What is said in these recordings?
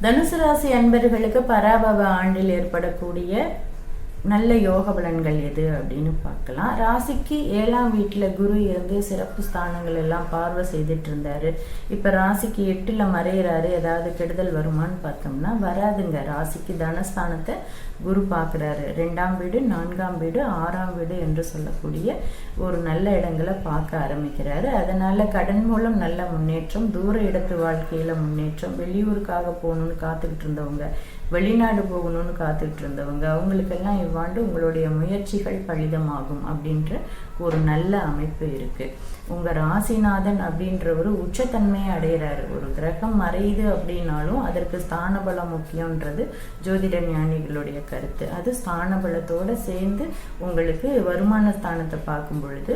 தனுசு ராசி அன்பர்களுக்கு பராபவ ஆண்டில் ஏற்படக்கூடிய நல்ல யோக பலன்கள் எது அப்படின்னு பார்க்கலாம். ராசிக்கு 7ஆம் வீட்டுல குரு இருந்து சிறப்பு ஸ்தானங்கள் எல்லாம் பார்வை செய்துட்டு இருந்தாரு. இப்ப ராசிக்கு 8ல மறையிறாரு. ஏதாவது கெடுதல் வருமானு பார்த்தோம்னா வராதுங்க. ராசிக்கு தனஸ்தானத்தை குரு பார்க்குறாரு. 2ஆம் வீடு, 4ஆம் வீடு, 6ஆம் வீடு என்று சொல்லக்கூடிய ஒரு நல்ல இடங்களை பார்க்க ஆரம்பிக்கிறாரு. அதனால கடன் மூலம் நல்ல முன்னேற்றம், தூர இடத்து வாழ்க்கையில முன்னேற்றம், வெளியூருக்காக போகணும்னு காத்துக்கிட்டு இருந்தவங்க, வெளிநாடு போகணும்னு காத்துக்கிட்டு இருந்தவங்க, அவங்களுக்கெல்லாம் இவ்வாண்டு உங்களுடைய முயற்சிகள் பலிதமாகும் அப்படின்ற ஒரு நல்ல அமைப்பு இருக்கு. உங்க ராசிநாதன் அப்படின்றவர் உச்சத்தன்மையை அடைகிறாரு. ஒரு கிரகம் மறையுது அப்படின்னாலும் அதற்கு ஸ்தான பலம் முக்கியன்றது ஜோதிட ஞானிகளுடைய கருத்து. அது ஸ்தான பலத்தோட சேர்ந்து உங்களுக்கு வருமான ஸ்தானத்தை பார்க்கும் பொழுது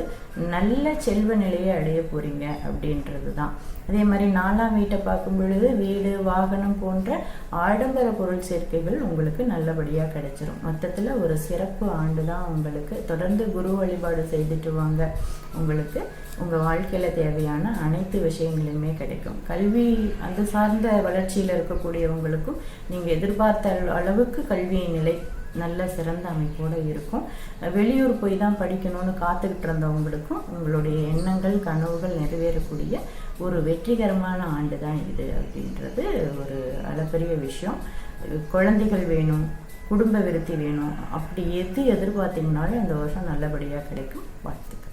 நல்ல செல்வ நிலையை அடைய போறீங்க அப்படின்றது தான். அதே மாதிரி 4ஆம் வீட்டை பார்க்கும் பொழுது வீடு, வாகனம் போன்ற ஆடம்பர பொருள் சேர்க்கைகள் உங்களுக்கு நல்லபடியாக கிடைச்சிரும். மொத்தத்தில் ஒரு சிறப்பு ஆண்டு தான் உங்களுக்கு. தொடர்ந்து குரு வழிபாடு செய்துட்டு வாங்க. உங்களுக்கு உங்கள் வாழ்க்கையில் தேவையான அனைத்து விஷயங்களுமே கிடைக்கும். கல்வி அது சார்ந்த வளர்ச்சியில் இருக்கக்கூடியவங்களுக்கும் நீங்கள் எதிர்பார்த்த அளவுக்கு கல்வி நிலை நல்ல சிறந்த அமைப்போடு இருக்கும். வெளியூர் போய் தான் படிக்கணும்னு காத்துக்கிட்டு இருந்தவங்களுக்கும் உங்களுடைய எண்ணங்கள், கனவுகள் நிறைவேறக்கூடிய ஒரு வெற்றிகரமான ஆண்டு தான் இது அப்படின்றது ஒரு அளப்பரிய விஷயம். குழந்தைகள் வேணும், குடும்ப விருத்தி வேணும், அப்படி எது எதிர்பார்த்தீங்கனாலும் இந்த வருஷம் நல்லபடியாக கிடைக்கும். வாழ்த்துக்கள்.